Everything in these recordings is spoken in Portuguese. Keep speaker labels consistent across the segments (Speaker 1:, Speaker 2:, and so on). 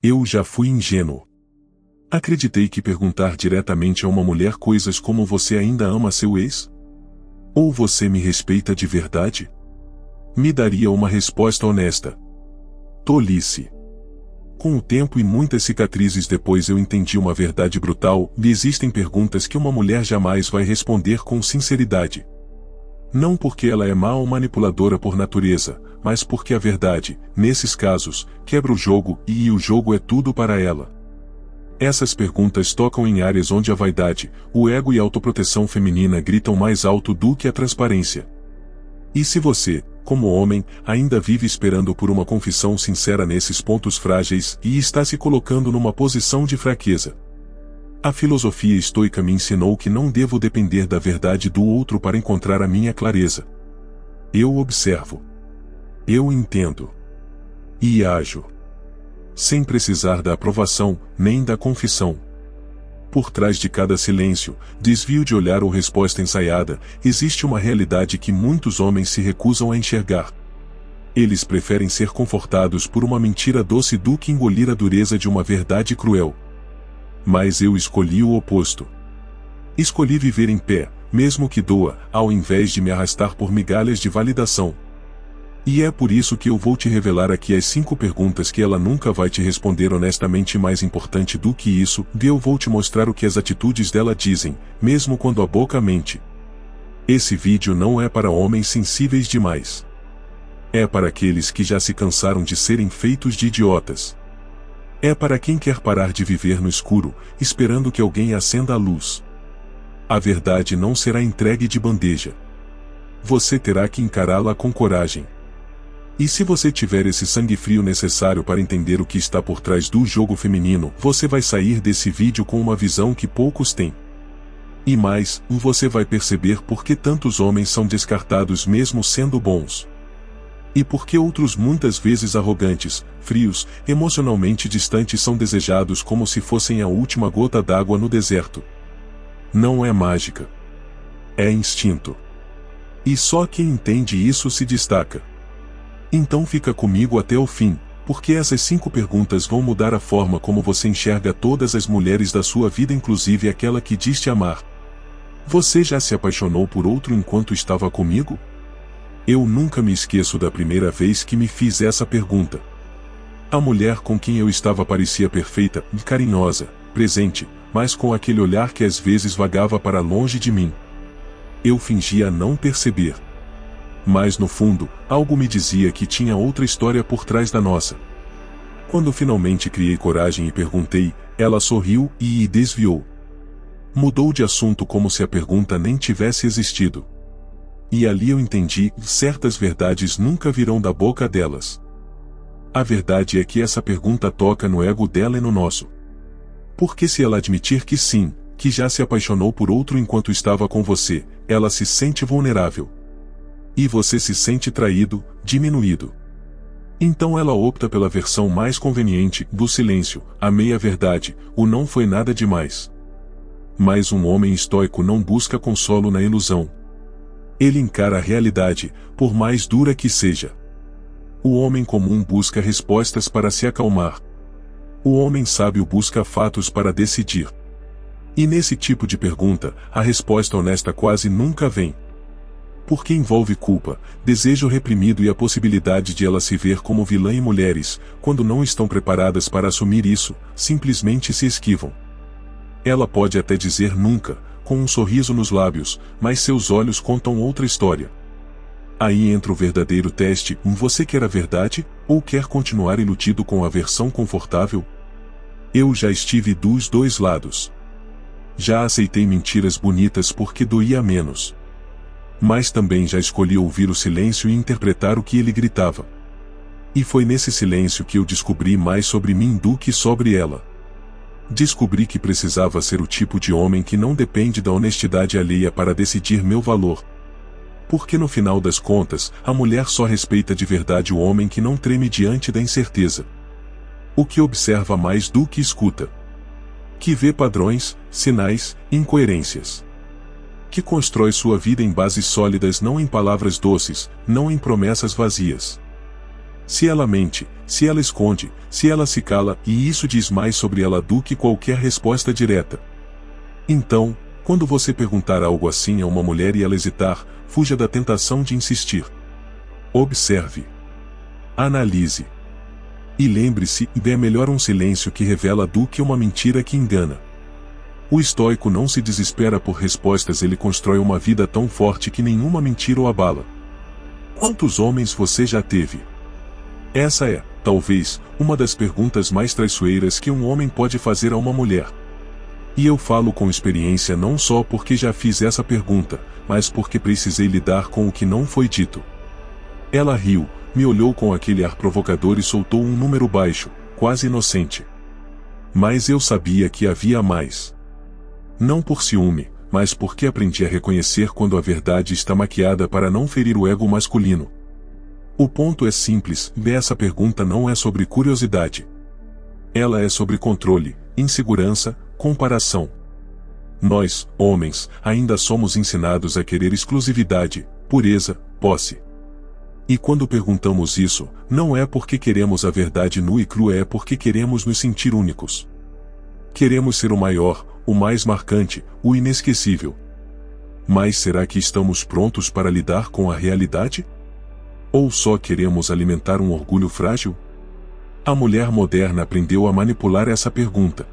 Speaker 1: Eu já fui ingênuo. Acreditei que perguntar diretamente a uma mulher coisas como você ainda ama seu ex? Ou você me respeita de verdade? Me daria uma resposta honesta. Tolice. Com o tempo e muitas cicatrizes depois eu entendi uma verdade brutal: existem perguntas que uma mulher jamais vai responder com sinceridade. Não porque ela é má ou manipuladora por natureza, mas porque a verdade, nesses casos, quebra o jogo e o jogo é tudo para ela. Essas perguntas tocam em áreas onde a vaidade, o ego e a autoproteção feminina gritam mais alto do que a transparência. E se você, como homem, ainda vive esperando por uma confissão sincera nesses pontos frágeis e está se colocando numa posição de fraqueza? A filosofia estoica me ensinou que não devo depender da verdade do outro para encontrar a minha clareza. Eu observo. Eu entendo. E ajo. Sem precisar da aprovação, nem da confissão. Por trás de cada silêncio, desvio de olhar ou resposta ensaiada, existe uma realidade que muitos homens se recusam a enxergar. Eles preferem ser confortados por uma mentira doce do que engolir a dureza de uma verdade cruel. Mas eu escolhi o oposto. Escolhi viver em pé, mesmo que doa, ao invés de me arrastar por migalhas de validação. E é por isso que eu vou te revelar aqui as 5 perguntas que ela nunca vai te responder honestamente. Mais importante do que isso, eu vou te mostrar o que as atitudes dela dizem, mesmo quando a boca mente. Esse vídeo não é para homens sensíveis demais. É para aqueles que já se cansaram de serem feitos de idiotas. É para quem quer parar de viver no escuro, esperando que alguém acenda a luz. A verdade não será entregue de bandeja. Você terá que encará-la com coragem. E se você tiver esse sangue frio necessário para entender o que está por trás do jogo feminino, você vai sair desse vídeo com uma visão que poucos têm. E mais, você vai perceber por que tantos homens são descartados mesmo sendo bons. E por que outros muitas vezes arrogantes, frios, emocionalmente distantes são desejados como se fossem a última gota d'água no deserto. Não é mágica. É instinto. E só quem entende isso se destaca. Então fica comigo até o fim, porque essas 5 perguntas vão mudar a forma como você enxerga todas as mulheres da sua vida, inclusive aquela que diz te amar. Você já se apaixonou por outro enquanto estava comigo? Eu nunca me esqueço da primeira vez que me fiz essa pergunta. A mulher com quem eu estava parecia perfeita, carinhosa, presente, mas com aquele olhar que às vezes vagava para longe de mim. Eu fingia não perceber. Mas no fundo, algo me dizia que tinha outra história por trás da nossa. Quando finalmente criei coragem e perguntei, ela sorriu e desviou. Mudou de assunto como se a pergunta nem tivesse existido. E ali eu entendi: certas verdades nunca virão da boca delas. A verdade é que essa pergunta toca no ego dela e no nosso. Porque se ela admitir que sim, que já se apaixonou por outro enquanto estava com você, ela se sente vulnerável. E você se sente traído, diminuído. Então ela opta pela versão mais conveniente, do silêncio, a meia-verdade, o não foi nada demais. Mas um homem estoico não busca consolo na ilusão. Ele encara a realidade, por mais dura que seja. O homem comum busca respostas para se acalmar. O homem sábio busca fatos para decidir. E nesse tipo de pergunta, a resposta honesta quase nunca vem. Porque envolve culpa, desejo reprimido e a possibilidade de ela se ver como vilã, e mulheres, quando não estão preparadas para assumir isso, simplesmente se esquivam. Ela pode até dizer nunca, com um sorriso nos lábios, mas seus olhos contam outra história. Aí entra o verdadeiro teste: você quer a verdade, ou quer continuar iludido com a versão confortável? Eu já estive dos dois lados. Já aceitei mentiras bonitas porque doía menos. Mas também já escolhi ouvir o silêncio e interpretar o que ele gritava. E foi nesse silêncio que eu descobri mais sobre mim do que sobre ela. Descobri que precisava ser o tipo de homem que não depende da honestidade alheia para decidir meu valor. Porque no final das contas, a mulher só respeita de verdade o homem que não treme diante da incerteza. O que observa mais do que escuta. Que vê padrões, sinais, incoerências. Que constrói sua vida em bases sólidas, não em palavras doces, não em promessas vazias. Se ela mente, se ela esconde, se ela se cala, e isso diz mais sobre ela do que qualquer resposta direta. Então, quando você perguntar algo assim a uma mulher e ela hesitar, fuja da tentação de insistir. Observe. Analise. E lembre-se, é melhor um silêncio que revela do que uma mentira que engana. O estoico não se desespera por respostas, ele constrói uma vida tão forte que nenhuma mentira o abala. Quantos homens você já teve? Essa é, talvez, uma das perguntas mais traiçoeiras que um homem pode fazer a uma mulher. E eu falo com experiência não só porque já fiz essa pergunta, mas porque precisei lidar com o que não foi dito. Ela riu, me olhou com aquele ar provocador e soltou um número baixo, quase inocente. Mas eu sabia que havia mais. Não por ciúme, mas porque aprendi a reconhecer quando a verdade está maquiada para não ferir o ego masculino. O ponto é simples, essa pergunta não é sobre curiosidade. Ela é sobre controle, insegurança, comparação. Nós, homens, ainda somos ensinados a querer exclusividade, pureza, posse. E quando perguntamos isso, não é porque queremos a verdade nua e crua, é porque queremos nos sentir únicos. Queremos ser o maior, o mais marcante, o inesquecível. Mas será que estamos prontos para lidar com a realidade? Ou só queremos alimentar um orgulho frágil? A mulher moderna aprendeu a manipular essa pergunta.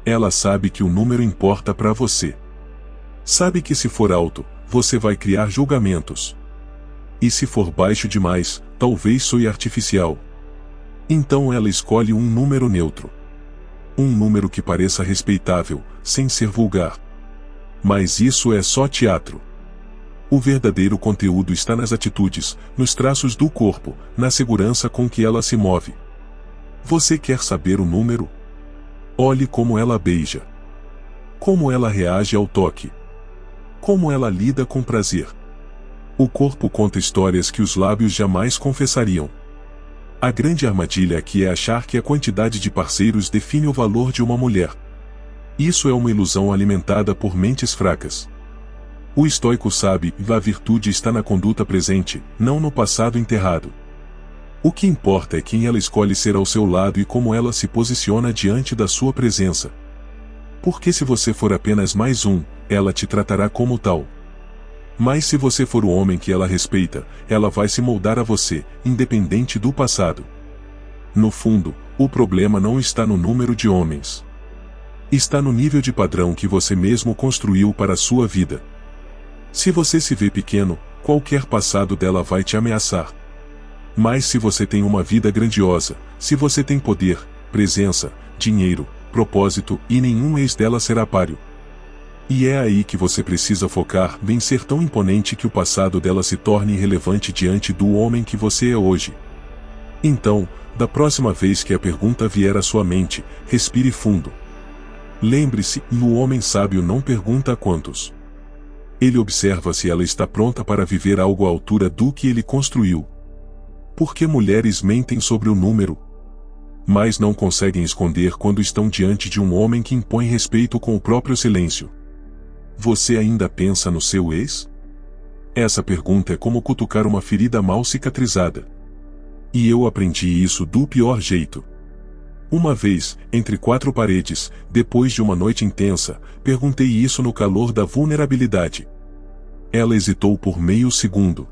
Speaker 1: Ela sabe que o número importa para você. Sabe que se for alto, você vai criar julgamentos. E se for baixo demais, talvez soe artificial. Então ela escolhe um número neutro. Um número que pareça respeitável, sem ser vulgar. Mas isso é só teatro. O verdadeiro conteúdo está nas atitudes, nos traços do corpo, na segurança com que ela se move. Você quer saber o número? Olhe como ela beija. Como ela reage ao toque. Como ela lida com prazer. O corpo conta histórias que os lábios jamais confessariam. A grande armadilha aqui é achar que a quantidade de parceiros define o valor de uma mulher. Isso é uma ilusão alimentada por mentes fracas. O estoico sabe que a virtude está na conduta presente, não no passado enterrado. O que importa é quem ela escolhe ser ao seu lado e como ela se posiciona diante da sua presença. Porque se você for apenas mais um, ela te tratará como tal. Mas se você for o homem que ela respeita, ela vai se moldar a você, independente do passado. No fundo, o problema não está no número de homens. Está no nível de padrão que você mesmo construiu para a sua vida. Se você se vê pequeno, qualquer passado dela vai te ameaçar. Mas se você tem uma vida grandiosa, se você tem poder, presença, dinheiro, propósito, e nenhum ex dela será páreo. E é aí que você precisa focar, bem ser tão imponente que o passado dela se torne irrelevante diante do homem que você é hoje. Então, da próxima vez que a pergunta vier à sua mente, respire fundo. Lembre-se, o homem sábio não pergunta a quantos. Ele observa se ela está pronta para viver algo à altura do que ele construiu. Porque mulheres mentem sobre o número, mas não conseguem esconder quando estão diante de um homem que impõe respeito com o próprio silêncio. Você ainda pensa no seu ex? Essa pergunta é como cutucar uma ferida mal cicatrizada. E eu aprendi isso do pior jeito. Uma vez, entre quatro paredes, depois de uma noite intensa, perguntei isso no calor da vulnerabilidade. Ela hesitou por meio segundo.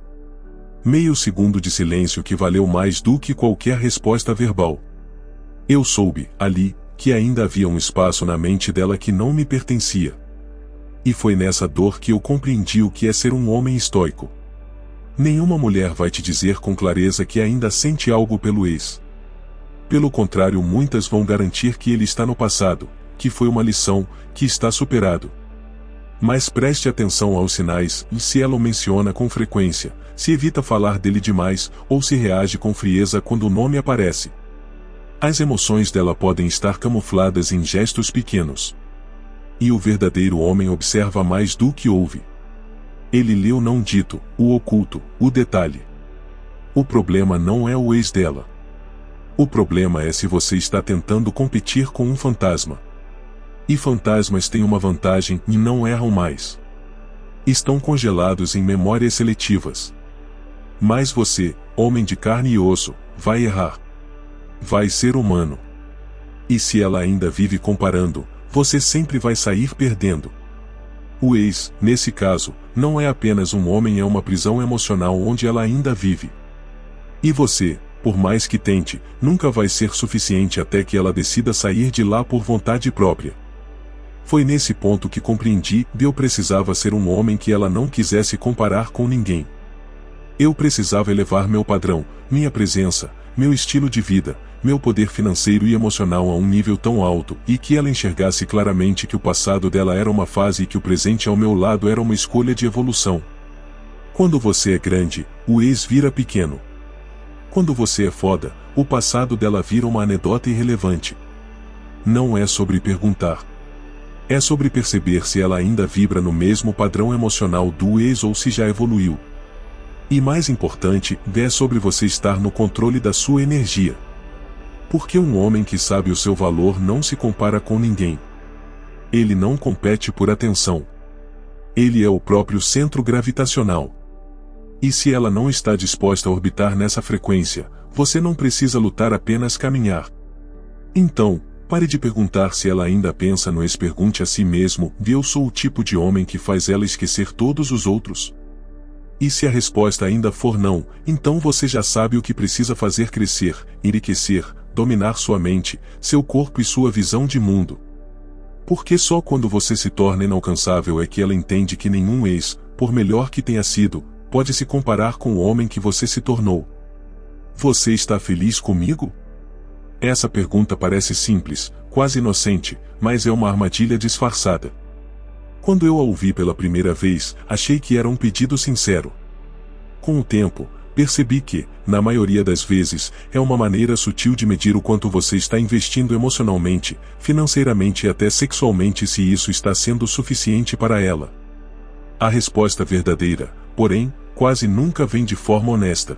Speaker 1: Meio segundo de silêncio que valeu mais do que qualquer resposta verbal. Eu soube, ali, que ainda havia um espaço na mente dela que não me pertencia. E foi nessa dor que eu compreendi o que é ser um homem estoico. Nenhuma mulher vai te dizer com clareza que ainda sente algo pelo ex. Pelo contrário, muitas vão garantir que ele está no passado, que foi uma lição, que está superado. Mas preste atenção aos sinais, e se ela o menciona com frequência, se evita falar dele demais, ou se reage com frieza quando o nome aparece. As emoções dela podem estar camufladas em gestos pequenos. E o verdadeiro homem observa mais do que ouve. Ele lê o não dito, o oculto, o detalhe. O problema não é o ex dela. O problema é se você está tentando competir com um fantasma. E fantasmas têm uma vantagem e não erram mais. Estão congelados em memórias seletivas. Mas você, homem de carne e osso, vai errar. Vai ser humano. E se ela ainda vive comparando, você sempre vai sair perdendo. O ex, nesse caso, não é apenas um homem, é uma prisão emocional onde ela ainda vive. E você, por mais que tente, nunca vai ser suficiente até que ela decida sair de lá por vontade própria. Foi nesse ponto que compreendi que eu precisava ser um homem que ela não quisesse comparar com ninguém. Eu precisava elevar meu padrão, minha presença, meu estilo de vida, meu poder financeiro e emocional a um nível tão alto, e que ela enxergasse claramente que o passado dela era uma fase e que o presente ao meu lado era uma escolha de evolução. Quando você é grande, o ex vira pequeno. Quando você é foda, o passado dela vira uma anedota irrelevante. Não é sobre perguntar. É sobre perceber se ela ainda vibra no mesmo padrão emocional do ex ou se já evoluiu. E mais importante, é sobre você estar no controle da sua energia. Porque um homem que sabe o seu valor não se compara com ninguém. Ele não compete por atenção. Ele é o próprio centro gravitacional. E se ela não está disposta a orbitar nessa frequência, você não precisa lutar, apenas caminhar. Então, pare de perguntar se ela ainda pensa no ex, pergunte a si mesmo: eu sou o tipo de homem que faz ela esquecer todos os outros? E se a resposta ainda for não, então você já sabe o que precisa fazer: crescer, enriquecer, dominar sua mente, seu corpo e sua visão de mundo. Porque só quando você se torna inalcançável é que ela entende que nenhum ex, por melhor que tenha sido, pode se comparar com o homem que você se tornou. Você está feliz comigo? Essa pergunta parece simples, quase inocente, mas é uma armadilha disfarçada. Quando eu a ouvi pela primeira vez, achei que era um pedido sincero. Com o tempo, percebi que, na maioria das vezes, é uma maneira sutil de medir o quanto você está investindo emocionalmente, financeiramente e até sexualmente, se isso está sendo suficiente para ela. A resposta verdadeira, porém, quase nunca vem de forma honesta.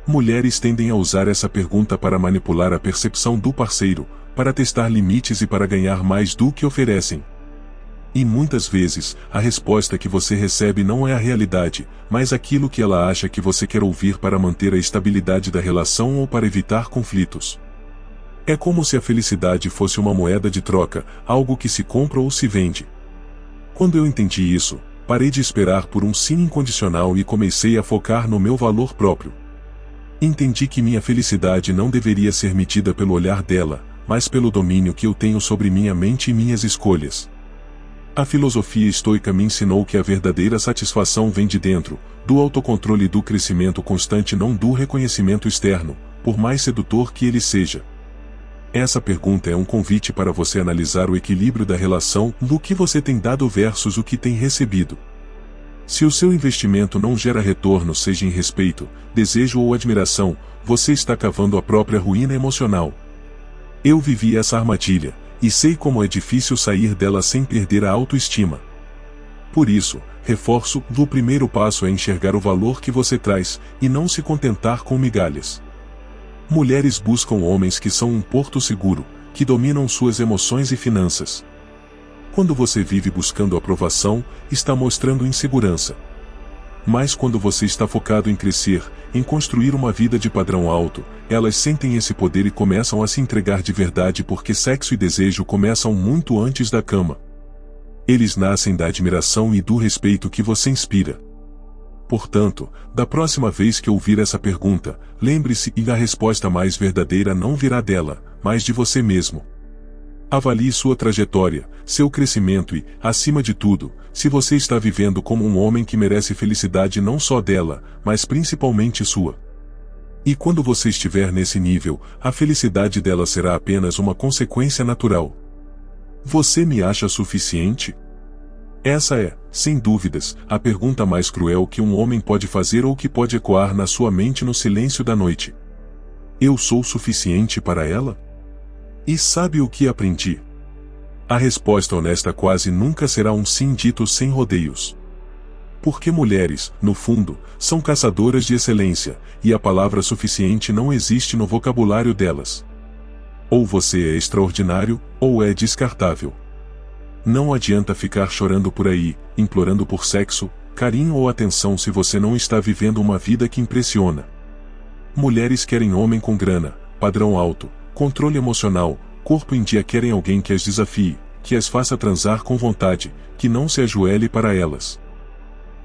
Speaker 1: Mulheres tendem a usar essa pergunta para manipular a percepção do parceiro, para testar limites e para ganhar mais do que oferecem. E muitas vezes, a resposta que você recebe não é a realidade, mas aquilo que ela acha que você quer ouvir para manter a estabilidade da relação ou para evitar conflitos. É como se a felicidade fosse uma moeda de troca, algo que se compra ou se vende. Quando eu entendi isso, parei de esperar por um sim incondicional e comecei a focar no meu valor próprio. Entendi que minha felicidade não deveria ser medida pelo olhar dela, mas pelo domínio que eu tenho sobre minha mente e minhas escolhas. A filosofia estoica me ensinou que a verdadeira satisfação vem de dentro, do autocontrole e do crescimento constante, não do reconhecimento externo, por mais sedutor que ele seja. Essa pergunta é um convite para você analisar o equilíbrio da relação, do que você tem dado versus o que tem recebido. Se o seu investimento não gera retorno, seja em respeito, desejo ou admiração, você está cavando a própria ruína emocional. Eu vivi essa armadilha, e sei como é difícil sair dela sem perder a autoestima. Por isso, reforço: o primeiro passo é enxergar o valor que você traz, e não se contentar com migalhas. Mulheres buscam homens que são um porto seguro, que dominam suas emoções e finanças. Quando você vive buscando aprovação, está mostrando insegurança. Mas quando você está focado em crescer, em construir uma vida de padrão alto, elas sentem esse poder e começam a se entregar de verdade, porque sexo e desejo começam muito antes da cama. Eles nascem da admiração e do respeito que você inspira. Portanto, da próxima vez que ouvir essa pergunta, lembre-se que a resposta mais verdadeira não virá dela, mas de você mesmo. Avalie sua trajetória, seu crescimento e, acima de tudo, se você está vivendo como um homem que merece felicidade não só dela, mas principalmente sua. E quando você estiver nesse nível, a felicidade dela será apenas uma consequência natural. Você me acha suficiente? Essa é, sem dúvidas, a pergunta mais cruel que um homem pode fazer ou que pode ecoar na sua mente no silêncio da noite. Eu sou suficiente para ela? E sabe o que aprendi? A resposta honesta quase nunca será um sim dito sem rodeios. Porque mulheres, no fundo, são caçadoras de excelência, e a palavra suficiente não existe no vocabulário delas. Ou você é extraordinário, ou é descartável. Não adianta ficar chorando por aí, implorando por sexo, carinho ou atenção se você não está vivendo uma vida que impressiona. Mulheres querem homem com grana, padrão alto, controle emocional, corpo em dia, querem alguém que as desafie, que as faça transar com vontade, que não se ajoelhe para elas.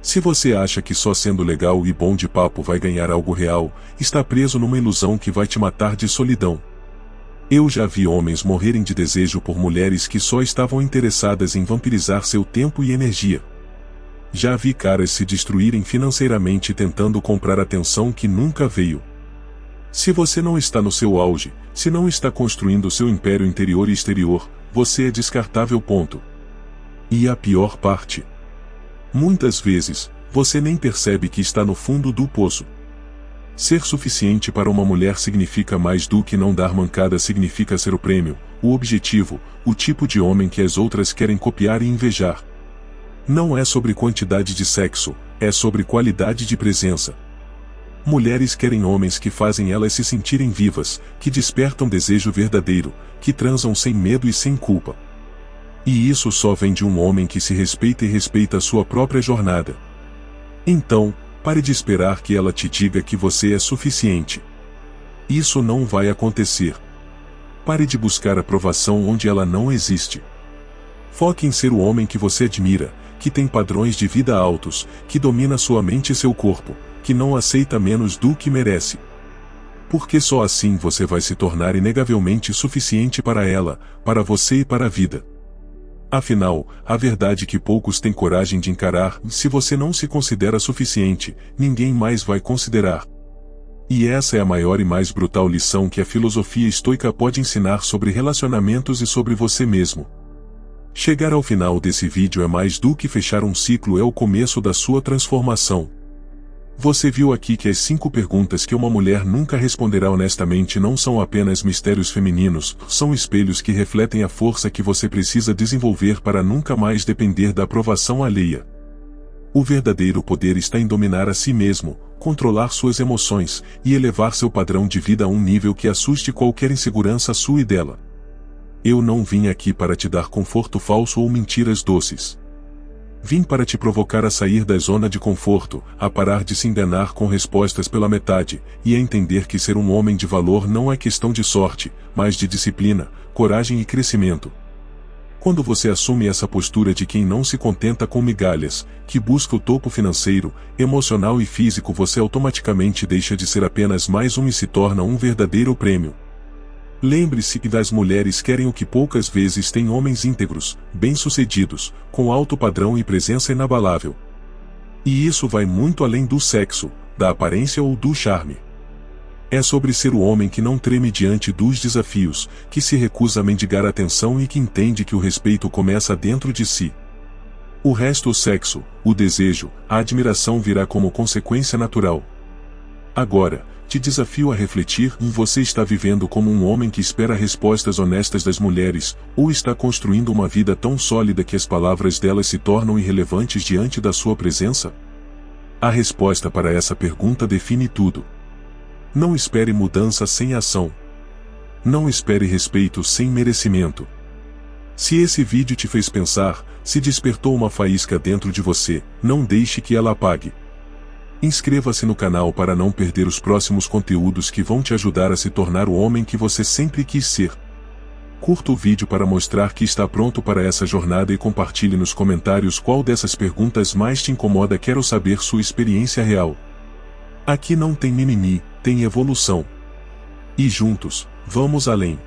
Speaker 1: Se você acha que só sendo legal e bom de papo vai ganhar algo real, está preso numa ilusão que vai te matar de solidão. Eu já vi homens morrerem de desejo por mulheres que só estavam interessadas em vampirizar seu tempo e energia. Já vi caras se destruírem financeiramente tentando comprar atenção que nunca veio. Se você não está no seu auge, se não está construindo seu império interior e exterior, você é descartável. Ponto. E a pior parte? Muitas vezes, você nem percebe que está no fundo do poço. Ser suficiente para uma mulher significa mais do que não dar mancada, significa ser o prêmio, o objetivo, o tipo de homem que as outras querem copiar e invejar. Não é sobre quantidade de sexo, é sobre qualidade de presença. Mulheres querem homens que fazem elas se sentirem vivas, que despertam desejo verdadeiro, que transam sem medo e sem culpa. E isso só vem de um homem que se respeita e respeita a sua própria jornada. Então, pare de esperar que ela te diga que você é suficiente. Isso não vai acontecer. Pare de buscar aprovação onde ela não existe. Foque em ser o homem que você admira, que tem padrões de vida altos, que domina sua mente e seu corpo, que não aceita menos do que merece. Porque só assim você vai se tornar inegavelmente suficiente para ela, para você e para a vida. Afinal, a verdade é que poucos têm coragem de encarar: se você não se considera suficiente, ninguém mais vai considerar. E essa é a maior e mais brutal lição que a filosofia estoica pode ensinar sobre relacionamentos e sobre você mesmo. Chegar ao final desse vídeo é mais do que fechar um ciclo, é o começo da sua transformação. Você viu aqui que as 5 perguntas que uma mulher nunca responderá honestamente não são apenas mistérios femininos, são espelhos que refletem a força que você precisa desenvolver para nunca mais depender da aprovação alheia. O verdadeiro poder está em dominar a si mesmo, controlar suas emoções, e elevar seu padrão de vida a um nível que assuste qualquer insegurança sua e dela. Eu não vim aqui para te dar conforto falso ou mentiras doces. Vim para te provocar a sair da zona de conforto, a parar de se enganar com respostas pela metade, e a entender que ser um homem de valor não é questão de sorte, mas de disciplina, coragem e crescimento. Quando você assume essa postura de quem não se contenta com migalhas, que busca o topo financeiro, emocional e físico, você automaticamente deixa de ser apenas mais um e se torna um verdadeiro prêmio. Lembre-se que das mulheres querem o que poucas vezes têm: homens íntegros, bem-sucedidos, com alto padrão e presença inabalável. E isso vai muito além do sexo, da aparência ou do charme. É sobre ser o homem que não treme diante dos desafios, que se recusa a mendigar atenção e que entende que o respeito começa dentro de si. O resto, o sexo, o desejo, a admiração virá como consequência natural. Agora, te desafio a refletir: você está vivendo como um homem que espera respostas honestas das mulheres, ou está construindo uma vida tão sólida que as palavras delas se tornam irrelevantes diante da sua presença? A resposta para essa pergunta define tudo. Não espere mudança sem ação. Não espere respeito sem merecimento. Se esse vídeo te fez pensar, se despertou uma faísca dentro de você, não deixe que ela apague. Inscreva-se no canal para não perder os próximos conteúdos que vão te ajudar a se tornar o homem que você sempre quis ser. Curta o vídeo para mostrar que está pronto para essa jornada e compartilhe nos comentários qual dessas perguntas mais te incomoda. Quero saber sua experiência real. Aqui não tem mimimi, tem evolução. E juntos, vamos além.